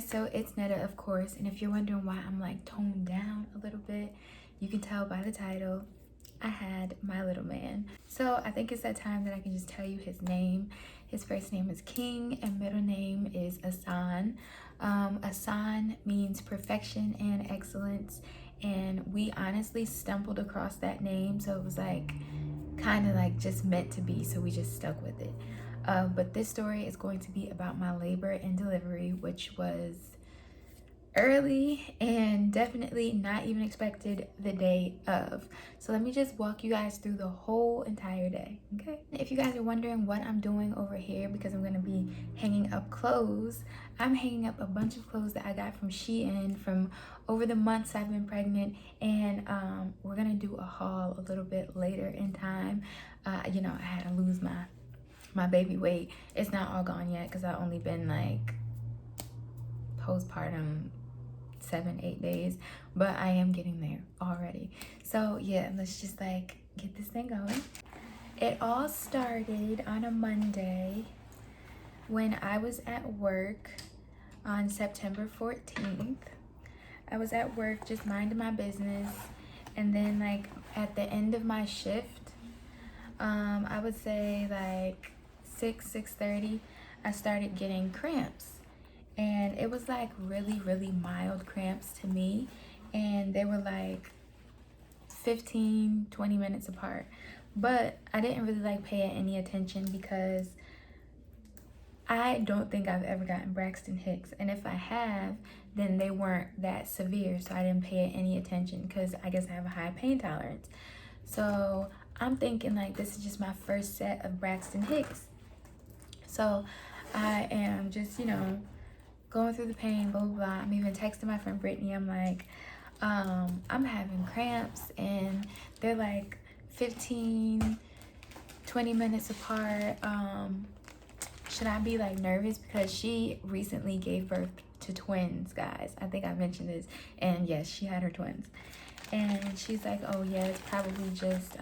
so it's Netta, of course, and if you're wondering why I'm like toned down a little bit, you can tell by the title. I had my little man. So I think it's that time that I can just tell you his name. His first name is King and middle name is Asan. Asan means perfection and excellence, and we honestly stumbled across that name, so it was like kind of like just meant to be, so we just stuck with it. But this story is going to be about my labor and delivery, which was early and definitely not even expected the day of. So let me just walk you guys through the whole entire day, okay? If you guys are wondering what I'm doing over here, because I'm gonna be hanging up clothes, I'm hanging up a bunch of clothes that I got from Shein from over the months I've been pregnant, and we're gonna do a haul a little bit later in time. You know, I had to lose my baby weight. It's not all gone yet because I've only been like postpartum 7-8 days, but I am getting there already. So yeah, let's just like get this thing going. It all started on a Monday when I was at work on September 14th. I was at work just minding my business, and then like at the end of my shift, I would say like 6:30, I started getting cramps, and it was like really mild cramps to me, and they were like 15-20 minutes apart, but I didn't really like pay any attention because I don't think I've ever gotten Braxton Hicks, and if I have, then they weren't that severe, so I didn't pay any attention because I guess I have a high pain tolerance. So I'm thinking like this is just my first set of Braxton Hicks. So I am just, you know, going through the pain, blah, blah, blah. I'm even texting my friend Brittany. I'm like, I'm having cramps, and they're like 15-20 minutes apart. Should I be like nervous? Because she recently gave birth to twins, guys. I think I mentioned this. And yes, she had her twins. And she's like, oh yeah, it's probably just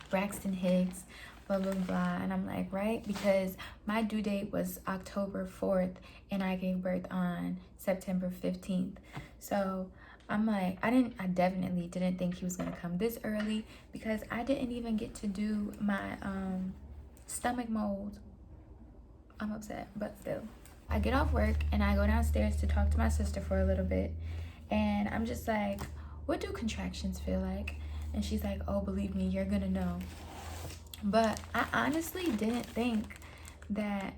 Braxton Hicks, blah blah blah. And I'm like, right, because my due date was October 4th and I gave birth on September 15th. So I'm like, I definitely didn't think he was gonna come this early, because I didn't even get to do my stomach mold. I'm upset, but still. I get off work and I go downstairs to talk to my sister for a little bit, and I'm just like, what do contractions feel like? And she's like, oh, believe me, you're gonna know. But I honestly didn't think that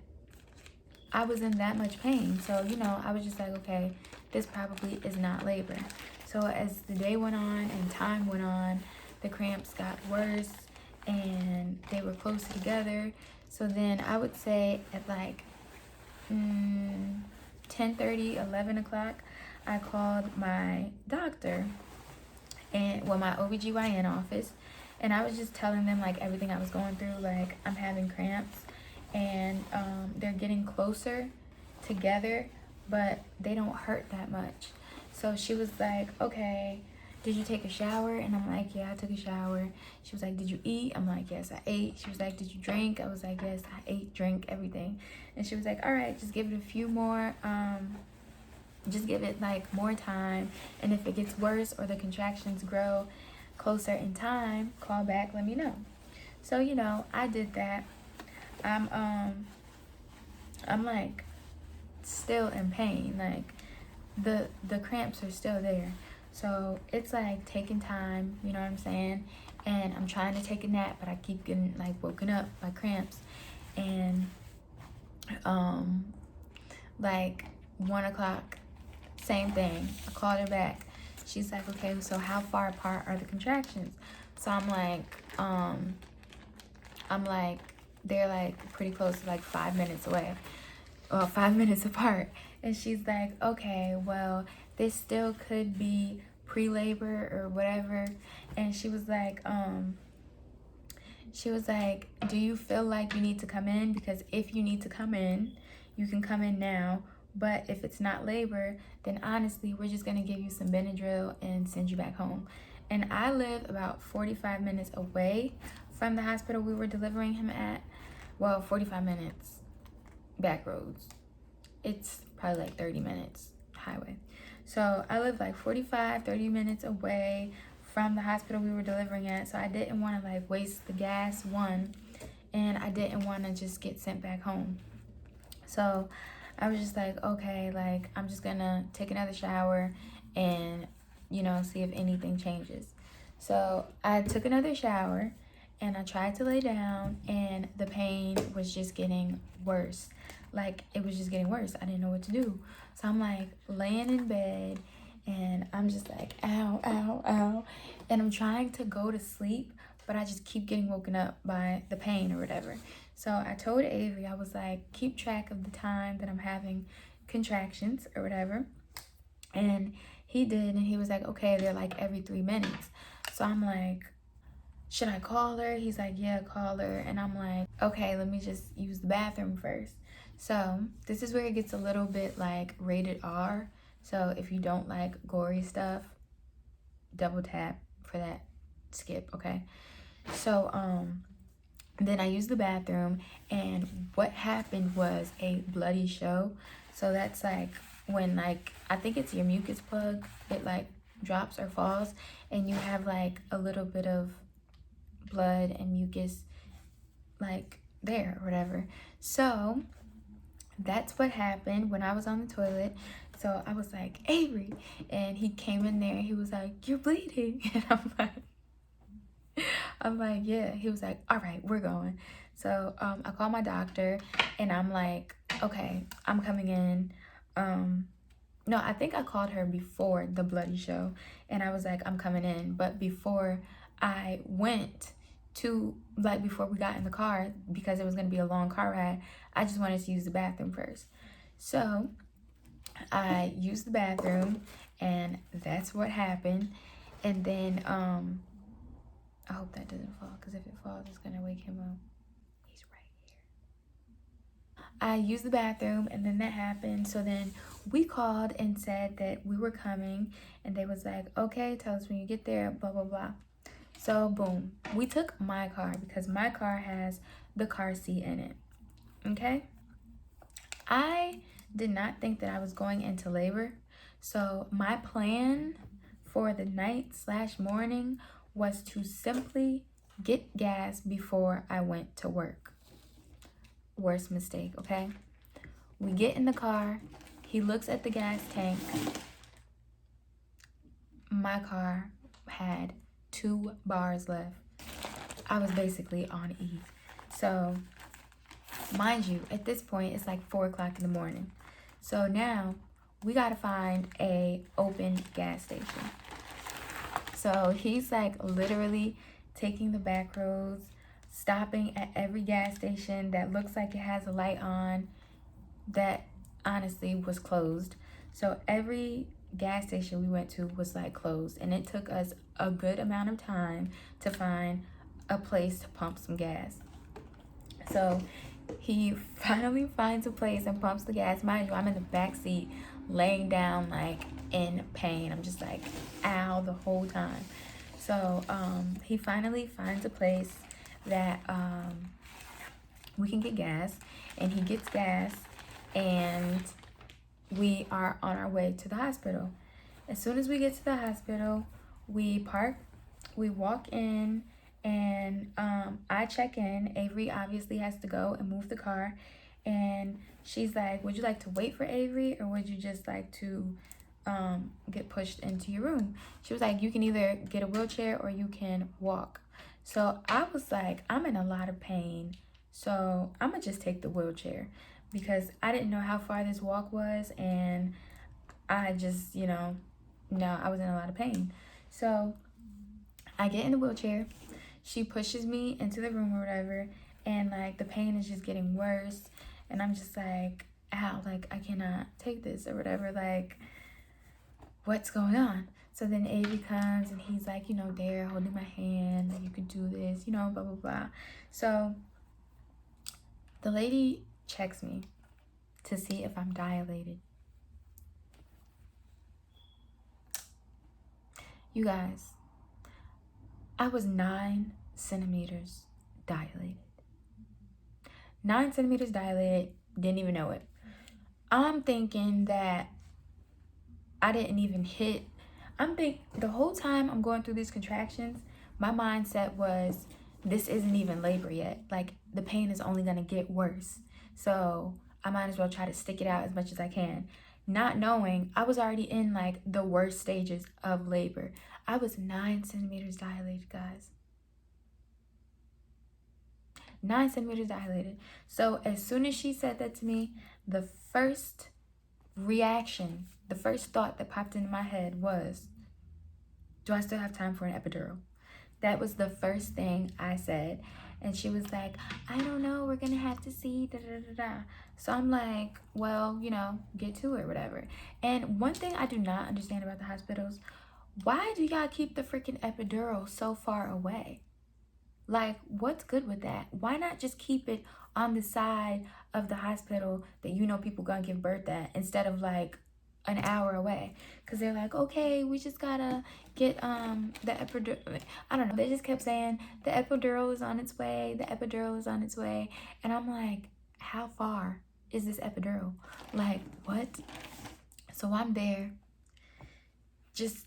I was in that much pain. So, you know, I was just like, okay, this probably is not labor. So as the day went on and time went on, the cramps got worse and they were closer together. So then I would say at like 10:30, 11 o'clock, I called my doctor, and well, my OBGYN office, and I was just telling them like everything I was going through. Like, I'm having cramps, and they're getting closer together, but they don't hurt that much. So she was like, okay, did you take a shower? And I'm like, yeah, I took a shower. She was like, did you eat? I'm like, yes, I ate. She was like, did you drink? I was like, yes, I ate, drank, everything. And she was like, all right, just give it a few more, just give it like more time, and if it gets worse or the contractions grow closer in time, call back, let me know. So, you know, I did that. I'm like still in pain, like the cramps are still there. So it's like taking time, you know what I'm saying? And I'm trying to take a nap, but I keep getting like woken up by cramps. And like 1 o'clock, same thing. I called her back. She's like, okay, so how far apart are the contractions? So I'm like, they're like pretty close to like 5 minutes away, or 5 minutes apart. And she's like, okay, well, this still could be pre-labor or whatever. And she was like, do you feel like you need to come in? Because if you need to come in, you can come in now. But if it's not labor, then honestly, we're just gonna give you some Benadryl and send you back home. And I live about 45 minutes away from the hospital we were delivering him at. Well, 45 minutes back roads. It's probably like 30 minutes highway. So I live like 30 minutes away from the hospital we were delivering at. So I didn't want to like waste the gas, one, and I didn't want to just get sent back home. So I was just like, okay, like I'm just gonna take another shower and, you know, see if anything changes. So I took another shower and I tried to lay down, and the pain was just getting worse. Like it was just getting worse. I didn't know what to do. So I'm like laying in bed and I'm just like, ow, ow, ow. And I'm trying to go to sleep, but I just keep getting woken up by the pain or whatever. So I told Avery, I was like, keep track of the time that I'm having contractions or whatever. And he did, and he was like, okay, they're like every 3 minutes. So I'm like, should I call her? He's like, yeah, call her. And I'm like, okay, let me just use the bathroom first. So this is where it gets a little bit like rated R. So if you don't like gory stuff, double tap for that, skip, okay? So then I used the bathroom, and what happened was a bloody show. So that's like when, like, I think it's your mucus plug, it like drops or falls, and you have like a little bit of blood and mucus like there or whatever. So that's what happened when I was on the toilet. So I was like, Avery, and he came in there and he was like, you're bleeding. And I'm like, yeah. He was like, all right, we're going. So I called my doctor and I'm like, okay, I'm coming in. No, I think I called her before the bloody show and I was like, I'm coming in. But before I went to, like, before we got in the car, because it was going to be a long car ride, I just wanted to use the bathroom first. So I used the bathroom and that's what happened. And then I hope that doesn't fall, because if it falls, it's gonna wake him up. He's right here. I used the bathroom and then that happened. So then we called and said that we were coming, and they was like, okay, tell us when you get there, blah, blah, blah. So boom, we took my car because my car has the car seat in it, okay? I did not think that I was going into labor. So my plan for the night / morning was to simply get gas before I went to work. Worst mistake, okay? We get in the car. He looks at the gas tank. My car had 2 bars left. I was basically on E. So, mind you, at this point, it's like 4 o'clock in the morning. So now we gotta find a open gas station. So he's like literally taking the back roads, stopping at every gas station that looks like it has a light on that honestly was closed. So every gas station we went to was like closed, and it took us a good amount of time to find a place to pump some gas. So he finally finds a place and pumps the gas. Mind you, I'm in the back seat laying down like in pain. I'm just like, ow, the whole time. So he finally finds a place that we can get gas, and he gets gas, and we are on our way to the hospital. As soon as we get to the hospital, we park, we walk in, and I check in. Avery obviously has to go and move the car, and she's like, would you like to wait for Avery, or would you just like to get pushed into your room? She was like, you can either get a wheelchair or you can walk. So I was like, I'm in a lot of pain, so I'm gonna just take the wheelchair, because I didn't know how far this walk was, and I just, no, I was in a lot of pain. So I get in the wheelchair, she pushes me into the room or whatever, and like the pain is just getting worse, and I'm just like, ow, like I cannot take this or whatever, like what's going on? So then Avery comes and he's like, there, holding my hand, like you can do this, blah, blah, blah. So the lady checks me to see if I'm dilated. You guys, I was 9 centimeters dilated. 9 centimeters dilated, didn't even know it. I'm thinking that I didn't even hit. The whole time I'm going through these contractions, my mindset was this isn't even labor yet. Like the pain is only gonna get worse. So I might as well try to stick it out as much as I can. Not knowing I was already in like the worst stages of labor. I was 9 centimeters dilated, guys. 9 centimeters dilated. So as soon as she said that to me, the first reaction, the first thought that popped into my head was, do I still have time for an epidural? That was the first thing I said. And she was like, I don't know, we're gonna have to see, da da da da. So I'm like, well, get to it, whatever. And one thing I do not understand about the hospitals, why do y'all keep the freaking epidural so far away? Like, what's good with that? Why not just keep it on the side of the hospital that people gonna give birth at, instead of like an hour away? Because they're like, okay, we just gotta get the epidural. I don't know. They just kept saying the epidural is on its way. The epidural is on its way. And I'm like, how far is this epidural? Like, what? So I'm there just,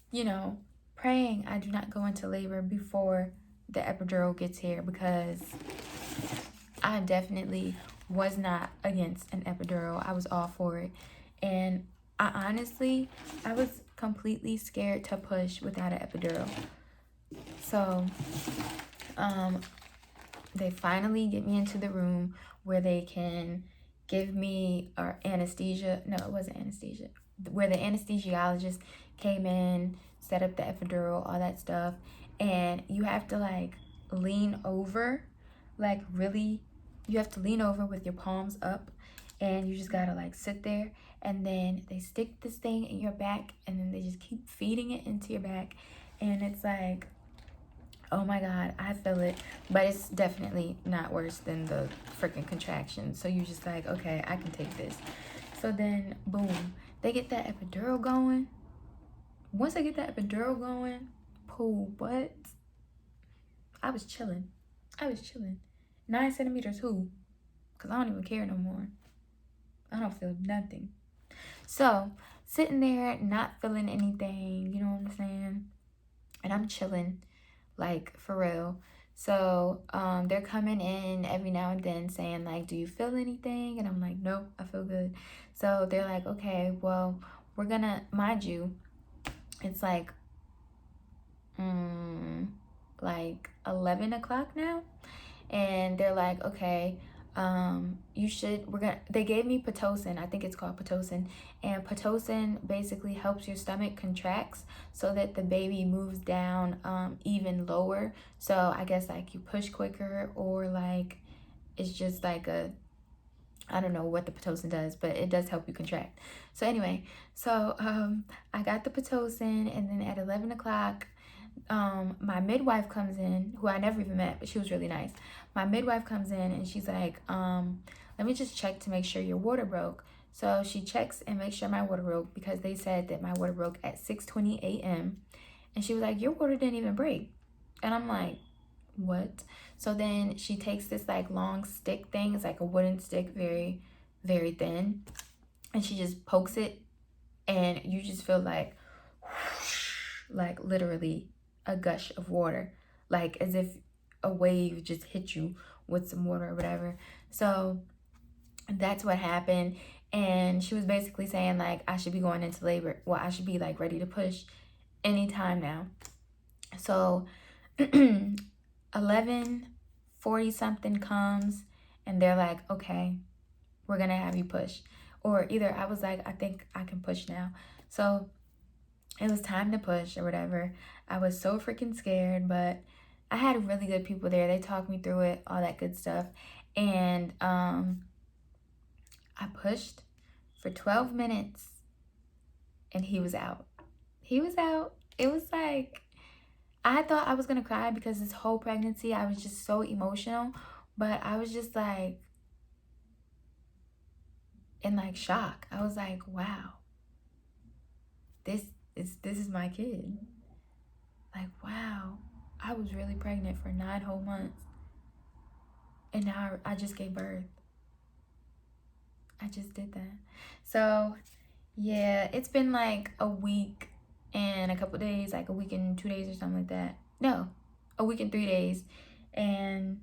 praying I do not go into labor before the epidural gets here, because I definitely was not against an epidural. I was all for it. And I was completely scared to push without an epidural. So, they finally get me into the room where they can give me anesthesia. No, it wasn't anesthesia. Where the anesthesiologist came in, set up the epidural, all that stuff. And you have to like lean over, like really, you have to lean over with your palms up, and you just gotta like sit there. And then they stick this thing in your back, and then they just keep feeding it into your back. And it's like, oh my God, I feel it. But it's definitely not worse than the freaking contraction. So you're just like, okay, I can take this. So then, boom, they get that epidural going. Once I get that epidural going, what? I was chilling. 9 centimeters, who? Because I don't even care no more. I don't feel nothing. So, sitting there, not feeling anything, you know what I'm saying? And I'm chilling, like, for real. So they're coming in every now and then saying like, do you feel anything? And I'm like, nope, I feel good. So they're like, okay, well, we're gonna, mind you, it's like 11 o'clock now. And they're like, okay, they gave me Pitocin. I think it's called Pitocin. And Pitocin basically helps your stomach contracts so that the baby moves down even lower. So I guess like you push quicker, or like it's just like I don't know what the Pitocin does, but it does help you contract. So anyway, I got the Pitocin, and then at 11 o'clock, my midwife comes in, who I never even met, but she was really nice. My midwife comes in and she's like, let me just check to make sure your water broke. So she checks and makes sure my water broke, because they said that my water broke at 6:20 a.m. And she was like, your water didn't even break. And I'm like, what? So then she takes this like long stick thing. It's like a wooden stick, very, very thin. And she just pokes it, and you just feel like, whoosh, like literally a gush of water, like as if a wave just hit you with some water or whatever. So that's what happened. And she was basically saying like I should be going into labor. Well, I should be like ready to push anytime now. So 11:40 something comes, and they're like, okay, we're gonna have you push. Or either I was like, I think I can push now. So it was time to push or whatever. I was so freaking scared, but I had really good people there. They talked me through it, all that good stuff. And I pushed for 12 minutes, and he was out. He was out. It was like, I thought I was going to cry, because this whole pregnancy, I was just so emotional. But I was just like, in like shock. I was like, wow, this is my kid. Like, wow, I was really pregnant for 9 whole months. And now I just gave birth. I just did that. So yeah, it's been like a week and a couple days, like a week and 2 days or something like that. No, a week and 3 days. And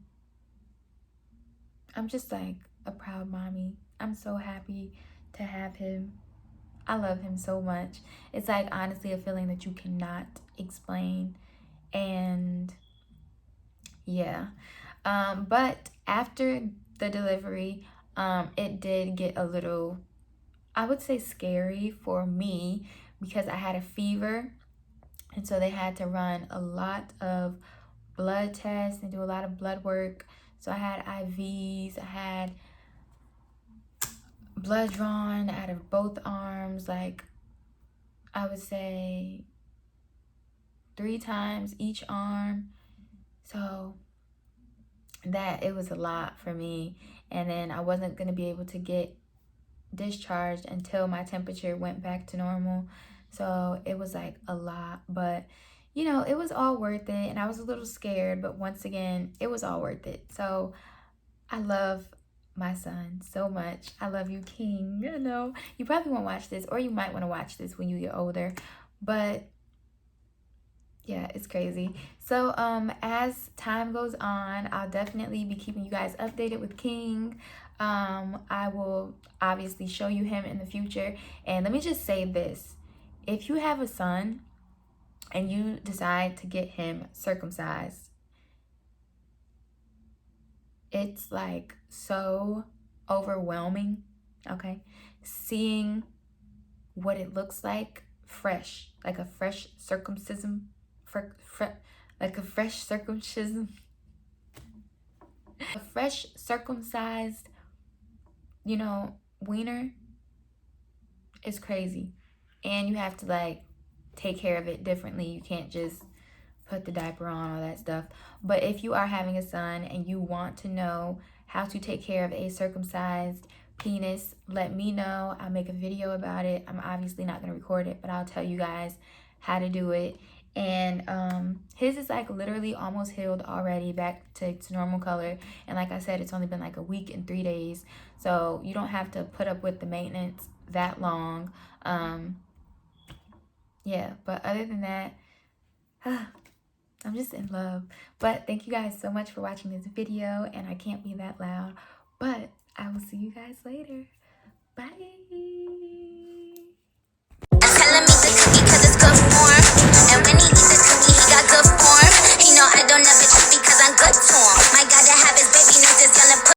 I'm just like a proud mommy. I'm so happy to have him. I love him so much. It's like honestly a feeling that you cannot explain. And yeah. But after the delivery, it did get a little, I would say, scary for me because I had a fever. And so they had to run a lot of blood tests and do a lot of blood work. So I had IVs, I had blood drawn out of both arms, like I would say 3 times each arm. So that it was a lot for me. And then I wasn't going to be able to get discharged until my temperature went back to normal. So it was like a lot, but you know, it was all worth it. And I was a little scared, but once again, it was all worth it. So I love my son so much. I love you, King. I know you probably won't watch this, or you might want to watch this when you get older, but yeah, it's crazy. So as time goes on, I'll definitely be keeping you guys updated with King. I will obviously show you him in the future. And let me just say this: if you have a son and you decide to get him circumcised, it's like so overwhelming, okay? Seeing what it looks like a fresh circumcision, like a fresh circumcision, a fresh circumcised, you know, wiener is crazy. And you have to like take care of it differently. You can't just put the diaper on, all that stuff. But if you are having a son and you want to know how to take care of a circumcised penis, let me know. I'll make a video about it. I'm obviously not going to record it, but I'll tell you guys how to do it. And his is like literally almost healed already, back to its normal color. And like I said, it's only been like a week and 3 days, so you don't have to put up with the maintenance that long. Yeah, but other than that, I'm just in love. But thank you guys so much for watching this video, and I can't be that loud, but I will see you guys later. Bye.